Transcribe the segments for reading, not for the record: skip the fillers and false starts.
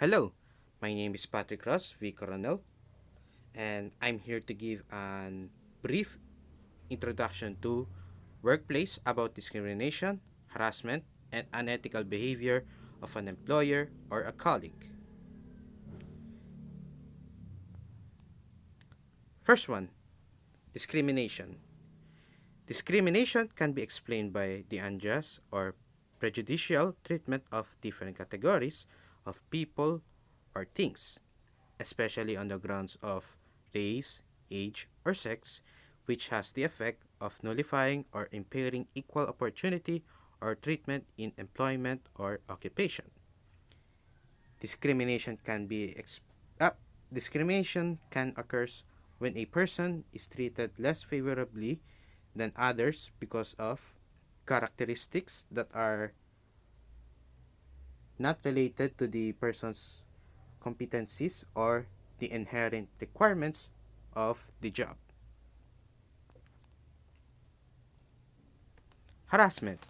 Hello, my name is Patrick Ross V. Coronel, and I'm here to give a brief introduction to workplace about discrimination, harassment, and unethical behavior of an employer or a colleague. First one, discrimination. Discrimination can be explained by the unjust or prejudicial treatment of different categories of people or things, especially on the grounds of race, age, or sex, which has the effect of nullifying or impairing equal opportunity or treatment in employment or occupation. Discrimination can be discrimination can occur when a person is treated less favorably than others because of characteristics that are not related to the person's competencies or the inherent requirements of the job. Harassment.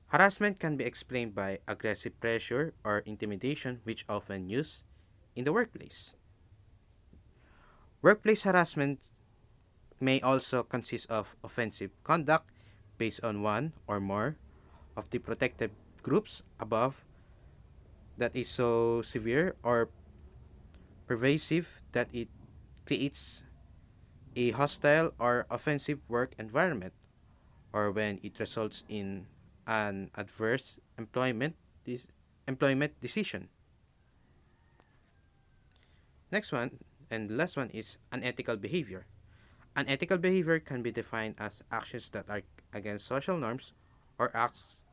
Harassment can be explained by aggressive pressure or intimidation, which often used in the workplace. Workplace harassment may also consist of offensive conduct based on one or more of the protected groups above that is so severe or pervasive that it creates a hostile or offensive work environment, or when it results in an adverse employment decision. Next one, and the last one, is unethical behavior. Unethical behavior can be defined as actions that are against social norms or acts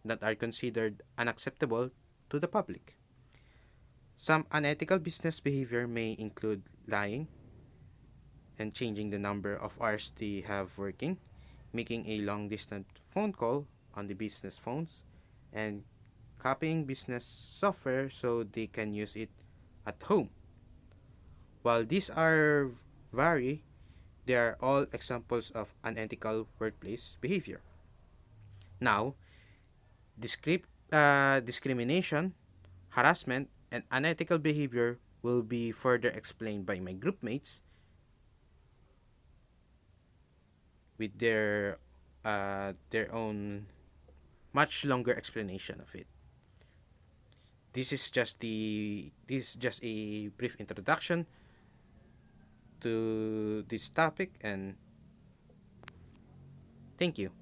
that are considered unacceptable to the public. Some unethical business behavior may include lying and changing the number of hours they have working, making a long distance phone call on the business phones, and copying business software so they can use it at home. While these are vary, they are all examples of unethical workplace behavior. Now, discrimination, harassment, and unethical behavior will be further explained by my group mates with their own much longer explanation of it. This is just a brief introduction to this topic, and thank you.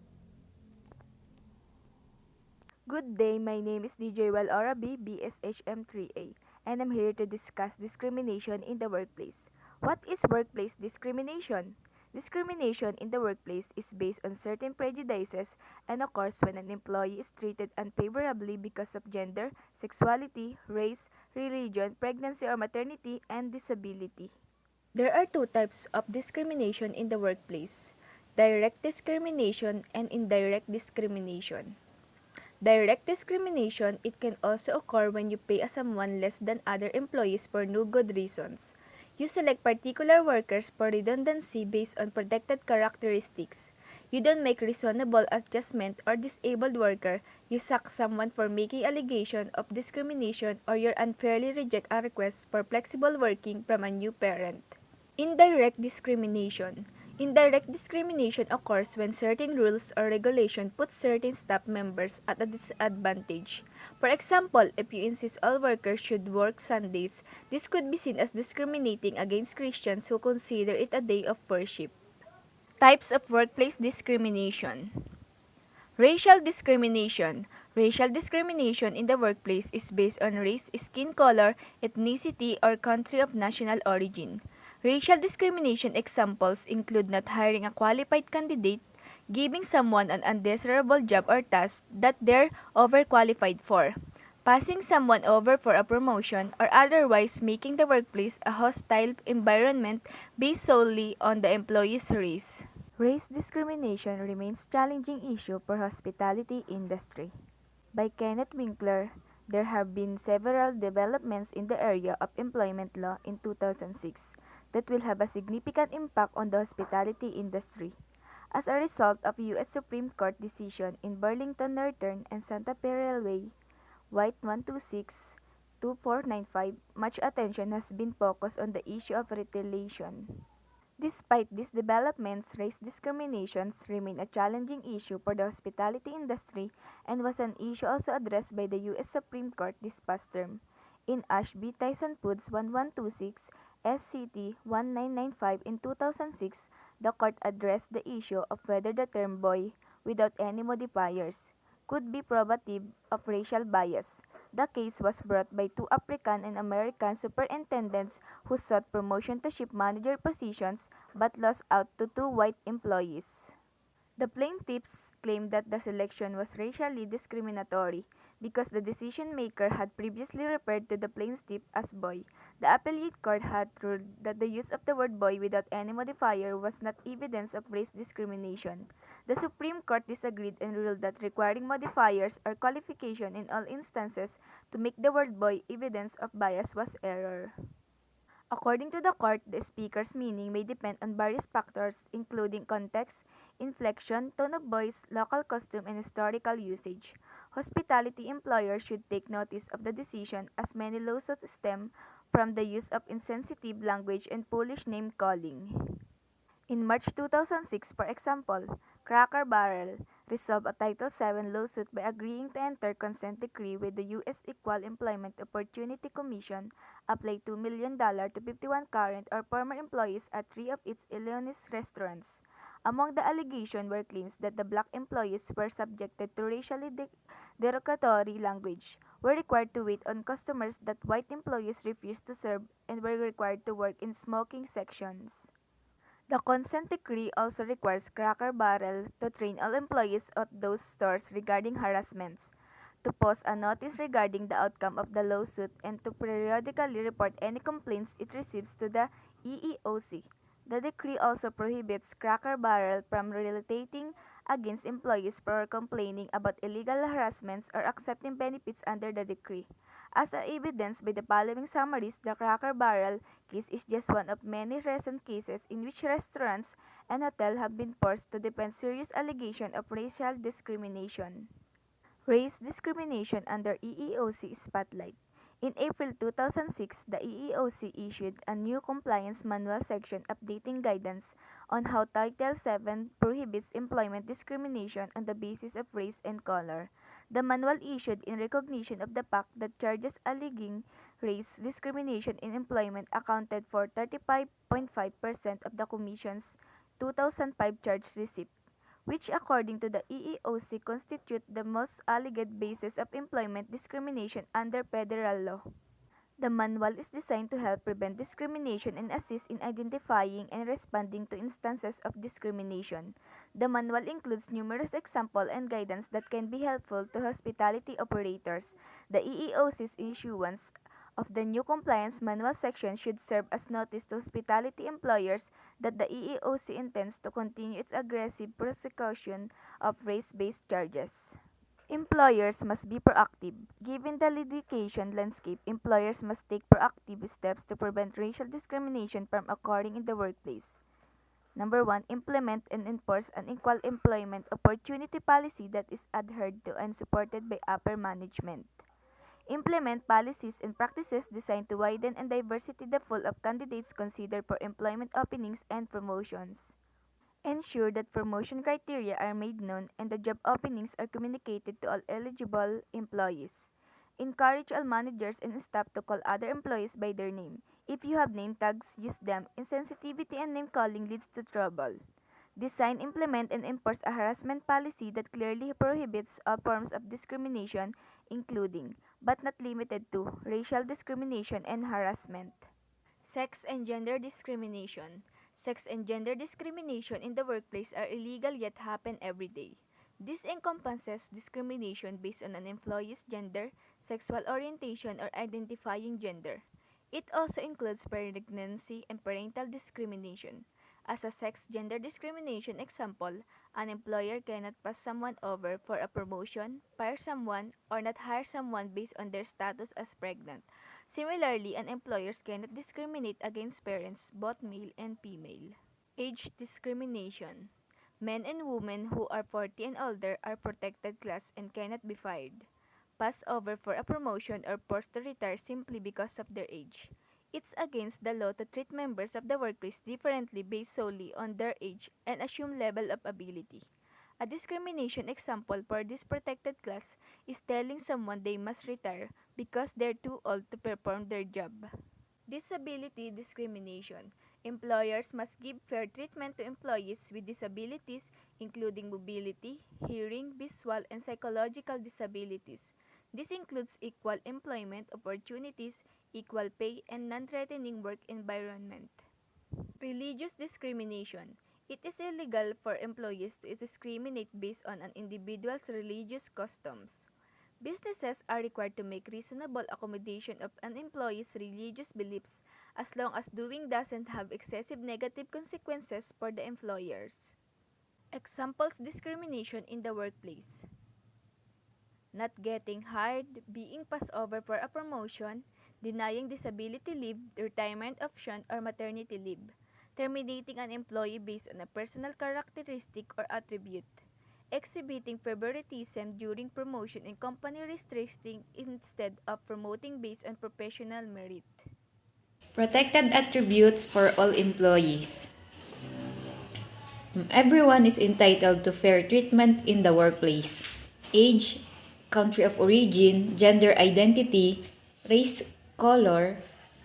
Good day, my name is DJ Orabi, BSHM3A, and I'm here to discuss discrimination in the workplace. What is workplace discrimination? Discrimination in the workplace is based on certain prejudices and occurs when an employee is treated unfavorably because of gender, sexuality, race, religion, pregnancy or maternity, and disability. There are two types of discrimination in the workplace: direct discrimination and indirect discrimination. Direct discrimination, it can also occur when you pay someone less than other employees for no good reasons. You select particular workers for redundancy based on protected characteristics. You don't make reasonable adjustment or disabled worker. You sack someone for making allegation of discrimination, or you unfairly reject a request for flexible working from a new parent. Indirect discrimination. Indirect discrimination occurs when certain rules or regulation put certain staff members at a disadvantage. For example, if you insist all workers should work Sundays, this could be seen as discriminating against Christians who consider it a day of worship. Types of workplace discrimination. Racial discrimination. Racial discrimination in the workplace is based on race, skin color, ethnicity, or country of national origin. Racial discrimination examples include not hiring a qualified candidate, giving someone an undesirable job or task that they're overqualified for, passing someone over for a promotion, or otherwise making the workplace a hostile environment based solely on the employee's race. Race discrimination remains challenging issue for hospitality industry. By Kenneth Winkler, there have been several developments in the area of employment law in 2006 that will have a significant impact on the hospitality industry. As a result of U.S. Supreme Court decision in Burlington Northern and Santa Fe Railway, White 126, 2495, much attention has been focused on the issue of retaliation. Despite these developments, race discriminations remain a challenging issue for the hospitality industry and was an issue also addressed by the U.S. Supreme Court this past term. In Ashby Tyson Foods 1126 SCT 1995 in 2006, the court addressed the issue of whether the term boy, without any modifiers, could be probative of racial bias. The case was brought by two African and American superintendents who sought promotion to ship manager positions but lost out to two white employees. The plaintiffs claimed that the selection was racially discriminatory because the decision maker had previously referred to the plaintiff as boy. The appellate court had ruled that the use of the word boy without any modifier was not evidence of race discrimination. The Supreme Court disagreed and ruled that requiring modifiers or qualification in all instances to make the word boy evidence of bias was error. According to the court, the speaker's meaning may depend on various factors, including context, inflection, tone of voice, local costume, and historical usage. Hospitality employers should take notice of the decision, as many lawsuits stem from the use of insensitive language and foolish name calling. In March 2006, for example, Cracker Barrel resolved a Title VII lawsuit by agreeing to enter consent decree with the U.S. Equal Employment Opportunity Commission, apply $2 million to 51 current or former employees at three of its Illinois restaurants. Among the allegations were claims that the black employees were subjected to racially derogatory language, were required to wait on customers that white employees refused to serve, and were required to work in smoking sections. The consent decree also requires Cracker Barrel to train all employees at those stores regarding harassments, to post a notice regarding the outcome of the lawsuit, and to periodically report any complaints it receives to the EEOC. The decree also prohibits Cracker Barrel from retaliating against employees for complaining about illegal harassments or accepting benefits under the decree. As evidenced by the following summaries, the Cracker Barrel case is just one of many recent cases in which restaurants and hotels have been forced to defend serious allegations of racial discrimination. Race discrimination under EEOC spotlight. In April 2006, the EEOC issued a new compliance manual section updating guidance on how Title VII prohibits employment discrimination on the basis of race and color. The manual issued in recognition of the fact that charges alleging race discrimination in employment accounted for 35.5% of the Commission's 2005 charge receipt, which according to the EEOC constitute the most alleged basis of employment discrimination under federal law. The manual is designed to help prevent discrimination and assist in identifying and responding to instances of discrimination. The manual includes numerous examples and guidance that can be helpful to hospitality operators. The EEOC's issuance of the new compliance manual section should serve as notice to hospitality employers that the EEOC intends to continue its aggressive prosecution of race-based charges. Employers must be proactive. Given the litigation landscape, employers must take proactive steps to prevent racial discrimination from occurring in the workplace. Number 1. Implement and enforce an equal employment opportunity policy that is adhered to and supported by upper management. Implement policies and practices designed to widen and diversity the pool of candidates considered for employment openings and promotions. Ensure that promotion criteria are made known and the job openings are communicated to all eligible employees. Encourage all managers and staff to call other employees by their name. If you have name tags, use them. Insensitivity and name calling leads to trouble. Design, implement, and enforce a harassment policy that clearly prohibits all forms of discrimination, including, but not limited to, racial discrimination and harassment. Sex and gender discrimination. Sex and gender discrimination in the workplace are illegal yet happen every day. This encompasses discrimination based on an employee's gender, sexual orientation, or identifying gender. It also includes pregnancy and parental discrimination. As a sex gender discrimination example, an employer cannot pass someone over for a promotion, fire someone, or not hire someone based on their status as pregnant. Similarly, an employer cannot discriminate against parents, both male and female. Age discrimination. Men and women who are 40 and older are protected class and cannot be fired. passed over for a promotion or forced to retire simply because of their age. It's against the law to treat members of the workplace differently based solely on their age and assumed level of ability. A discrimination example for this protected class is telling someone they must retire because they're too old to perform their job. Disability discrimination. Employers must give fair treatment to employees with disabilities, including mobility, hearing, visual, and psychological disabilities. This includes equal employment opportunities, equal pay, and non-threatening work environment. Religious discrimination. It is illegal for employees to discriminate based on an individual's religious customs. Businesses are required to make reasonable accommodation of an employee's religious beliefs as long as doing doesn't have excessive negative consequences for the employers. Examples discrimination in the workplace. Not getting hired, being passed over for a promotion, denying disability leave, retirement option, or maternity leave, terminating an employee based on a personal characteristic or attribute, exhibiting favoritism during promotion and company restricting instead of promoting based on professional merit. Protected attributes for all employees. Everyone is entitled to fair treatment in the workplace. Age, country of origin, gender identity, race, color,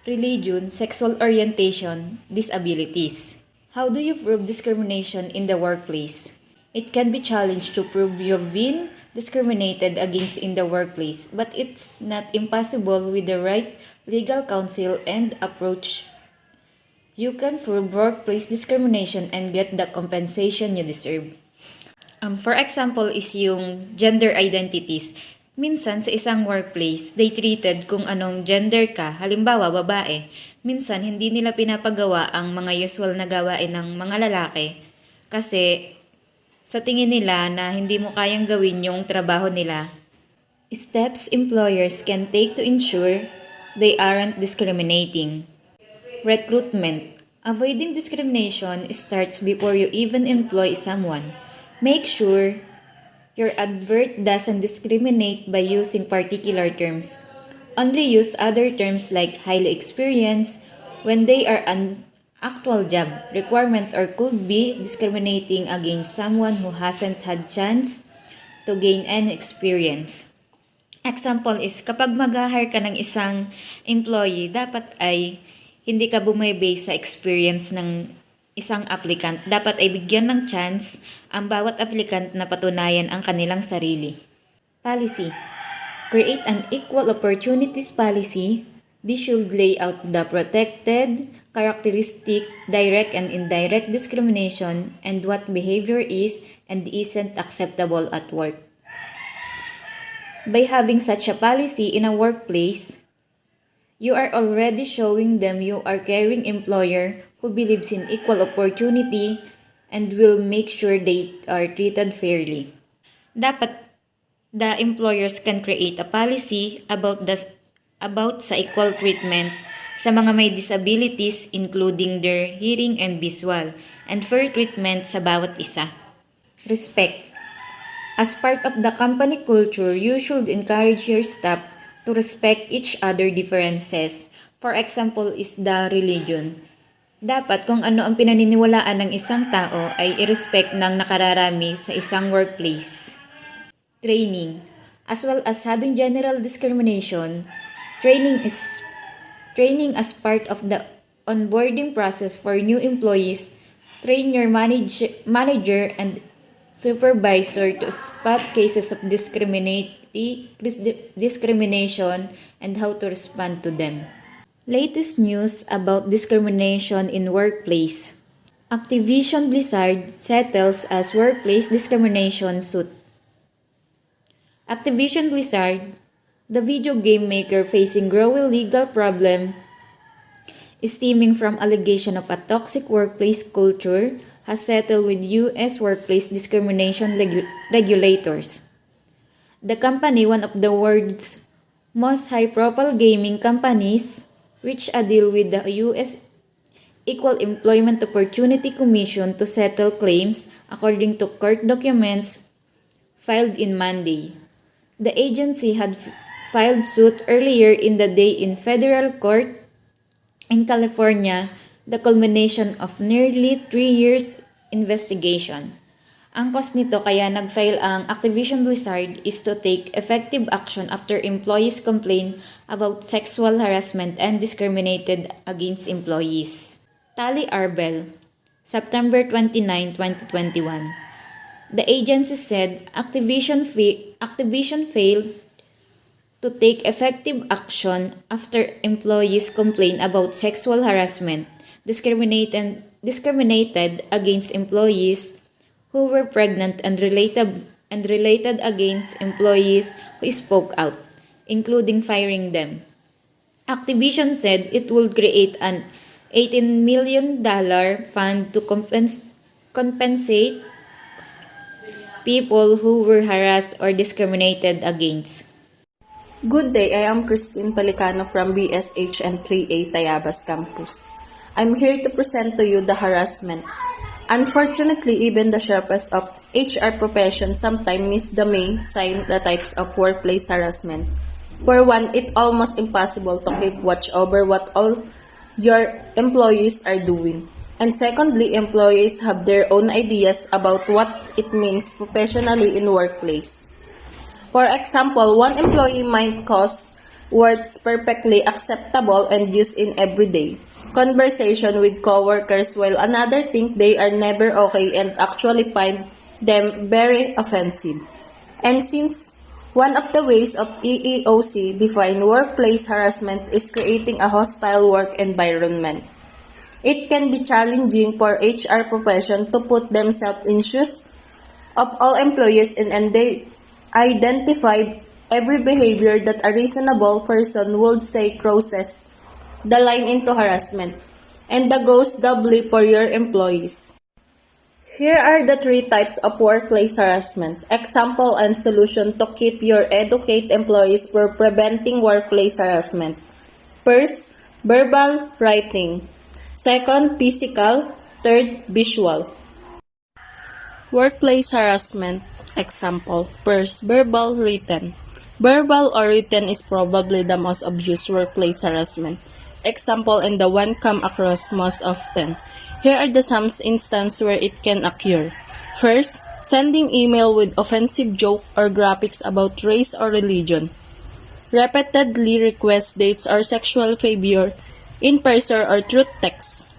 religion, sexual orientation, disabilities. How do you prove discrimination in the workplace? It can be challenged to prove you've been discriminated against in the workplace, but it's not impossible with the right legal counsel and approach. You can prove workplace discrimination and get the compensation you deserve. For example is yung gender identities. Minsan sa isang workplace, they treated kung anong gender ka, halimbawa babae. Minsan hindi nila pinapagawa ang mga usual na gawain ng mga lalaki kasi sa tingin nila na hindi mo kayang gawin yung trabaho nila. Steps employers can take to ensure they aren't discriminating. Recruitment. Avoiding discrimination starts before you even employ someone. Make sure your advert doesn't discriminate by using particular terms. Only use other terms like highly experienced when they are an actual job requirement or could be discriminating against someone who hasn't had chance to gain any experience. Example is kapag mag-hire ka ng isang employee, dapat ay hindi ka bumibase sa experience ng isang applicant. Dapat ay bigyan ng chance ang bawat applicant na patunayan ang kanilang sarili. Policy. Create an equal opportunities policy. This should lay out the protected, characteristic, direct and indirect discrimination and what behavior is and isn't acceptable at work. By having such a policy in a workplace, you are already showing them you are a caring employer who believes in equal opportunity and will make sure they are treated fairly. Dapat the employers can create a policy about sa equal treatment sa mga may disabilities including their hearing and visual and fair treatment sa bawat isa. Respect. As part of the company culture, you should encourage your staff to respect each other differences. For example is the religion. Dapat kung ano ang pinaniniwalaan ng isang tao ay i-respect ng nakararami sa isang workplace. Training. As well as having general discrimination, training as part of the onboarding process for new employees. Train your manager and supervisor to spot cases of discrimination and how to respond to them. Latest news about discrimination in workplace. Activision Blizzard settles as workplace discrimination suit. Activision Blizzard, the video game maker facing growing legal problem stemming from allegation of a toxic workplace culture, has settled with U.S. workplace discrimination regulators. The company, one of the world's most high-profile gaming companies, reached a deal with the U.S. Equal Employment Opportunity Commission to settle claims, according to court documents filed in Monday. The agency had filed suit earlier in the day in federal court in California, the culmination of nearly 3 years investigation. Ang cause nito kaya nag-file ang Activision Blizzard is to take effective action after employees complain about sexual harassment and discriminated against employees. Tali Arbel, September 29, 2021. The agency said Activision failed to take effective action after employees complained about sexual harassment, discriminated against employees who were pregnant and related against employees who spoke out, including firing them. Activision said it would create an $18 million fund to compensate people who were harassed or discriminated against. Good day, I am Christine Palicano from BSHM 3A Tayabas Campus. I'm here to present to you the harassment. Unfortunately, even the sharpest of HR professions sometimes miss the main sign the types of workplace harassment. For one, it's almost impossible to keep watch over what all your employees are doing. And secondly, employees have their own ideas about what it means professionally in workplace. For example, one employee might cause words perfectly acceptable and used in everyday conversation with coworkers, while another think they are never okay and actually find them very offensive. And since one of the ways of EEOC define workplace harassment is creating a hostile work environment, it can be challenging for HR profession to put themselves in shoes of all employees and they identify every behavior that a reasonable person would say crosses the line into harassment, and that goes doubly for your employees. Here are the 3 types of workplace harassment. Example and solution to keep your educate employees for preventing workplace harassment. First, verbal writing. Second, physical. Third, visual. Workplace harassment. Example. First, verbal written. Verbal or written is probably the most abused workplace harassment. Example and the one come across most often. Here are the some instances where it can occur. First, sending email with offensive joke or graphics about race or religion. Repeatedly request dates or sexual favor in person or through text.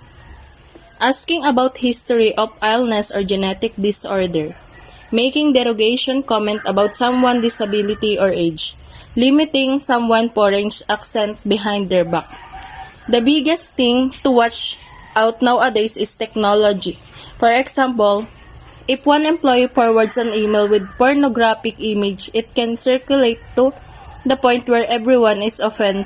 Asking about history of illness or genetic disorder. Making derogation comment about someone's disability or age. Limiting someone foreign accent behind their back. The biggest thing to watch out nowadays is technology. For example, if one employee forwards an email with pornographic image, it can circulate to the point where everyone is offended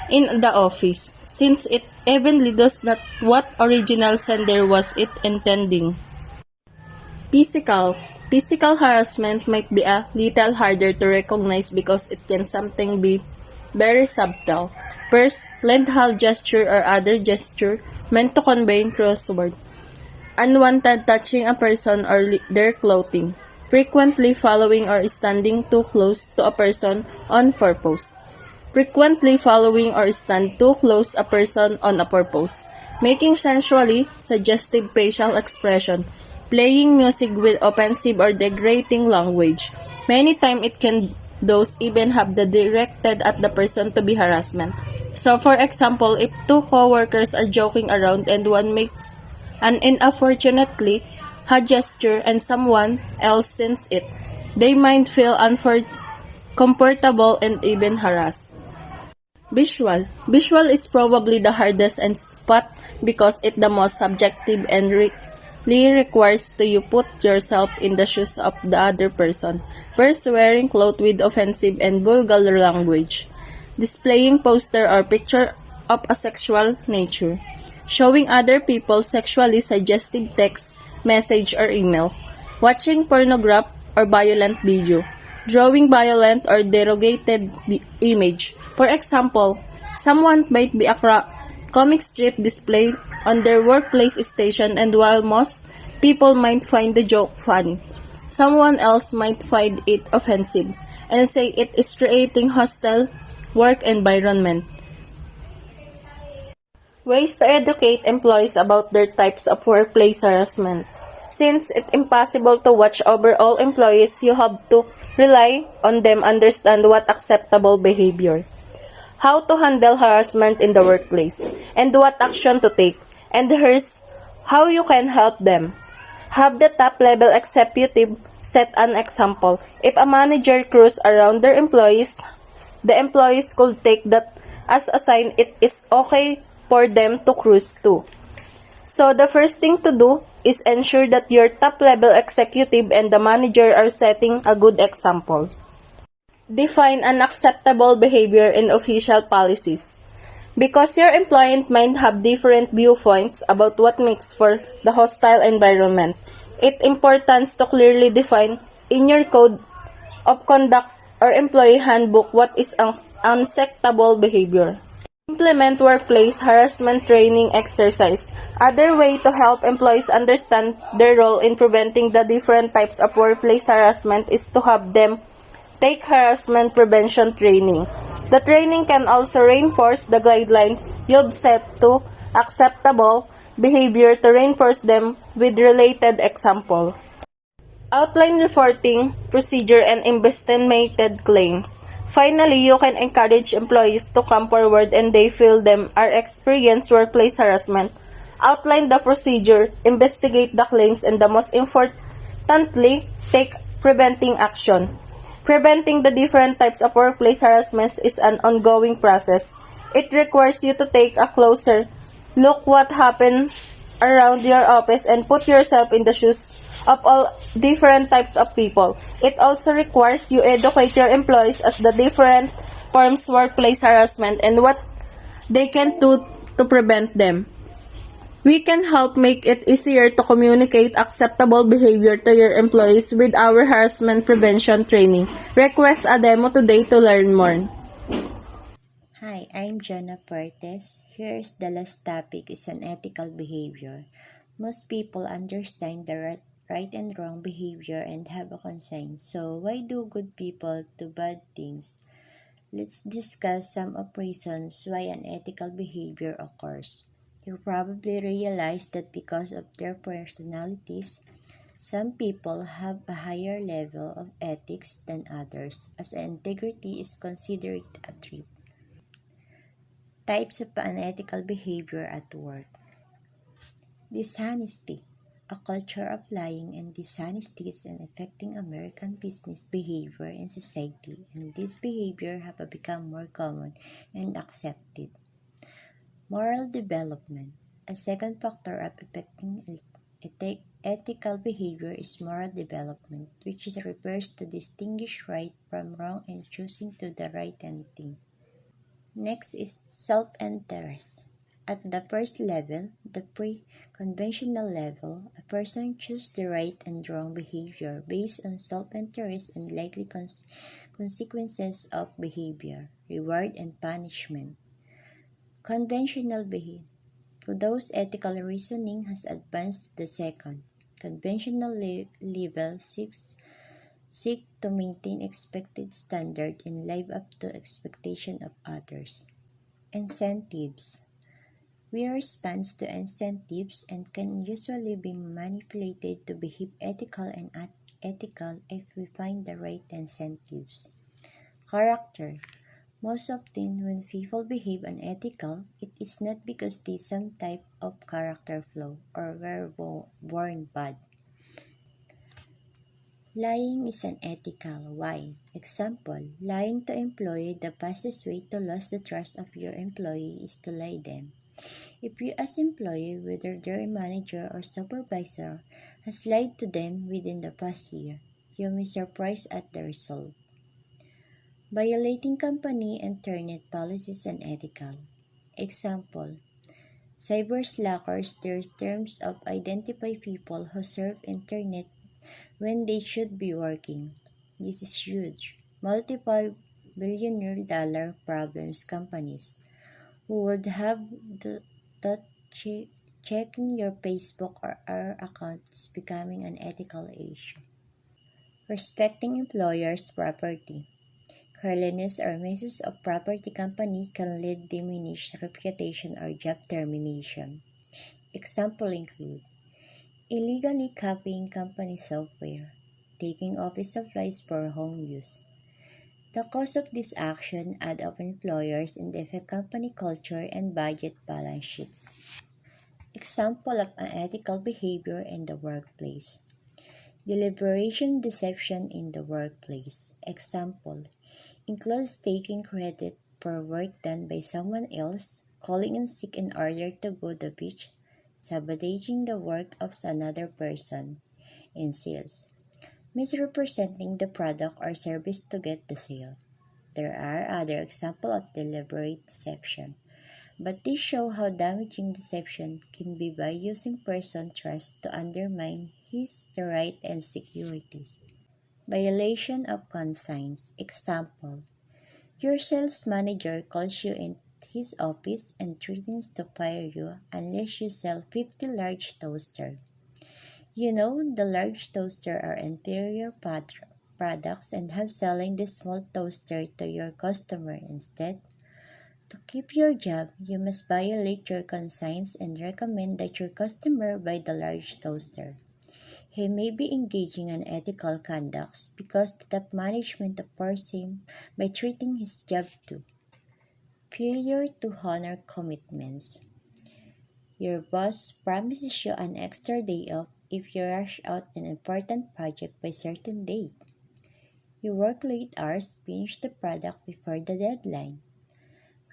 in the office, since it evenly does not what original sender was it intending. Physical harassment might be a little harder to recognize because it can sometimes be very subtle. First, lethal gesture or other gesture meant to convey crossword. Unwanted touching a person or their clothing. Frequently following or standing too close to a person on purpose. Frequently following or stand too close a person on a purpose. Making sensually suggestive facial expression. Playing music with offensive or degrading language. Many times it can those even have the directed at the person to be harassment. So for example, if 2 coworkers are joking around and one makes an inopportunately a gesture and someone else sees it, they might feel uncomfortable and even harassed. Visual is probably the hardest and spot because it's the most subjective and requires to you put yourself in the shoes of the other person. First, wearing clothes with offensive and vulgar language. Displaying poster or picture of a sexual nature. Showing other people sexually suggestive text, message, or email. Watching pornographic or violent video. Drawing violent or derogated image. For example, someone might be a comic strip displayed on their workplace station, and while most people might find the joke funny, someone else might find it offensive. and say it is creating hostile work environment. Ways to educate employees about their types of workplace harassment. Since it's impossible to watch over all employees, you have to rely on them understand what acceptable behavior, how to handle harassment in the workplace, and what action to take. And here's how you can help them. Have the top level executive set an example. If a manager cruise around their employees, the employees could take that as a sign it is okay for them to cruise too. So the first thing to do is ensure that your top level executive and the manager are setting a good example. Define unacceptable behavior in official policies. Because your employee might have different viewpoints about what makes for the hostile environment, it's important to clearly define in your code of conduct or employee handbook what is unacceptable behavior. Implement workplace harassment training exercise. Other way to help employees understand their role in preventing the different types of workplace harassment is to have them take harassment prevention training. The training can also reinforce the guidelines you've set to acceptable behavior to reinforce them with related example. Outline reporting procedure and investigated claims. Finally, you can encourage employees to come forward and they feel them are experience workplace harassment. Outline the procedure, investigate the claims, and the most importantly, take preventing action. Preventing the different types of workplace harassment is an ongoing process. It requires you to take a closer look what happened around your office and put yourself in the shoes of all different types of people. It also requires you educate your employees as the different forms workplace harassment and what they can do to prevent them. We can help make it easier to communicate acceptable behavior to your employees with our harassment prevention training. Request a demo today to learn more. Hi, I'm Jonah Pertes. Here's the last topic is unethical behavior. Most people understand the right and wrong behavior and have a conscience. So why do good people do bad things? Let's discuss some of reasons why unethical behavior occurs. You probably realize that because of their personalities, some people have a higher level of ethics than others, as integrity is considered a trait. Types of unethical behavior at work. Dishonesty. A culture of lying and dishonesty is affecting American business behavior and society, and this behavior have become more common and accepted. Moral development. A second factor of affecting ethical behavior is moral development, which refers to distinguish right from wrong and choosing to the right thing. Next is self-interest. At the first level, the pre-conventional level, a person chooses the right and wrong behavior based on self-interest and likely consequences of behavior, reward and punishment. Conventional behavior. To those ethical reasoning has advanced to the second. Conventional level seek to maintain expected standard and live up to expectation of others. Incentives. We respond to incentives and can usually be manipulated to behave ethical and unethical if we find the right incentives. Character. Most often when people behave unethical, it is not because they some type of character flaw or were born bad. Lying is unethical. Why? Example, lying to employee. The fastest way to lose the trust of your employee is to lie them. If you as employee, whether they're a manager or supervisor, has lied to them within the past year, you may be surprised at the result. Violating company internet policies unethical. Example, cyber slackers, their terms of identify people who surf internet when they should be working. This is huge. Multiple billionaire dollar problems companies who would have that checking your Facebook or our account is becoming an ethical issue. Respecting employers' property. Carelessness or misuse of property company can lead diminished reputation or job termination. Example include illegally copying company software, taking office supplies for home use. The cost of this action add up employers and affect company culture and budget balance sheets. Example of unethical behavior in the workplace. Deliberation deception in the workplace. Example includes taking credit for work done by someone else, calling in sick in order to go to the beach, sabotaging the work of another person. In sales, misrepresenting the product or service to get the sale. There are other examples of deliberate deception, but these show how damaging deception can be by using person trust to undermine his the right and securities. Violation of conscience. Example: your sales manager calls you in his office and threatens to fire you unless you sell 50 large toasters. You know the large toaster are inferior products and have selling the small toaster to your customer instead. To keep your job, you must violate your conscience and recommend that your customer buy the large toaster. He may be engaging in ethical conduct because the top management opposed him by treating his job too. Failure to honor commitments. Your boss promises you an extra day off if you rush out an important project by certain date. You work late hours, finish the product before the deadline.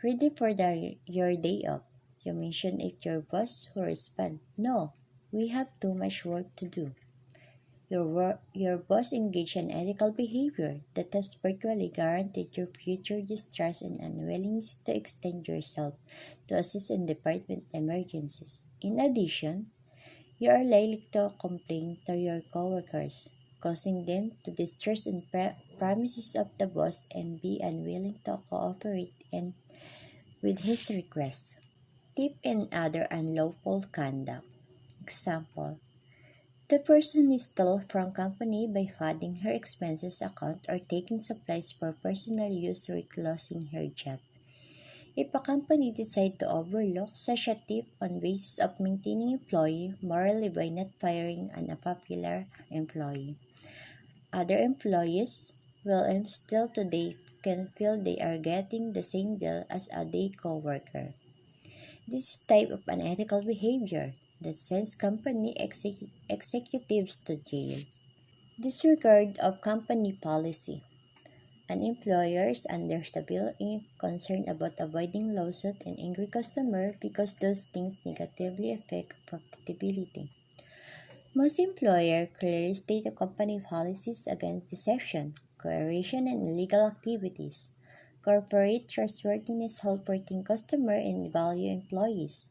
Ready for your day off. You mention it your boss who respond, "No, we have too much work to do." Your boss engaged in ethical behavior that has virtually guaranteed your future distrust and unwillingness to extend yourself to assist in department emergencies. In addition, you are likely to complain to your coworkers, causing them to distrust in promises of the boss and be unwilling to cooperate with his requests. Tip and other unlawful conduct. Example: the person is stole from company by funding her expenses account or taking supplies for personal use or losing her job. If a company decides to overlook such a tip on basis of maintaining employee morally by not firing an unpopular employee, other employees will still today can feel they are getting the same deal as a day coworker. This type of unethical behavior that sends company executives to jail. Disregard of company policy. An employer is under the bill is concerned about avoiding lawsuit and angry customer because those things negatively affect profitability. Most employers clearly state the company policies against deception, coercion, and illegal activities. Corporate trustworthiness help retain customer and value employees,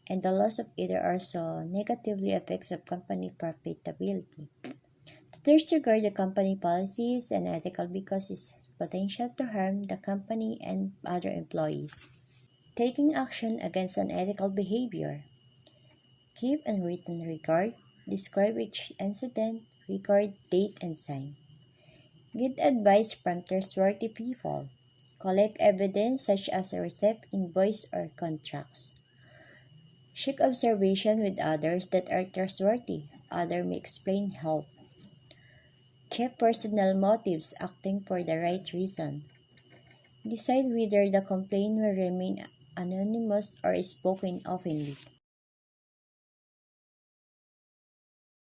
and the loss of either also negatively affects the company profitability. To disregard the company policy is unethical because it has potential to harm the company and other employees. Taking action against unethical behavior. Give unwritten regard. Describe each incident, record date and sign. Get advice from trustworthy people. Collect evidence such as a receipt, invoice, or contracts. Seek observation with others that are trustworthy. Others may explain help. Check personal motives, acting for the right reason. Decide whether the complaint will remain anonymous or spoken openly.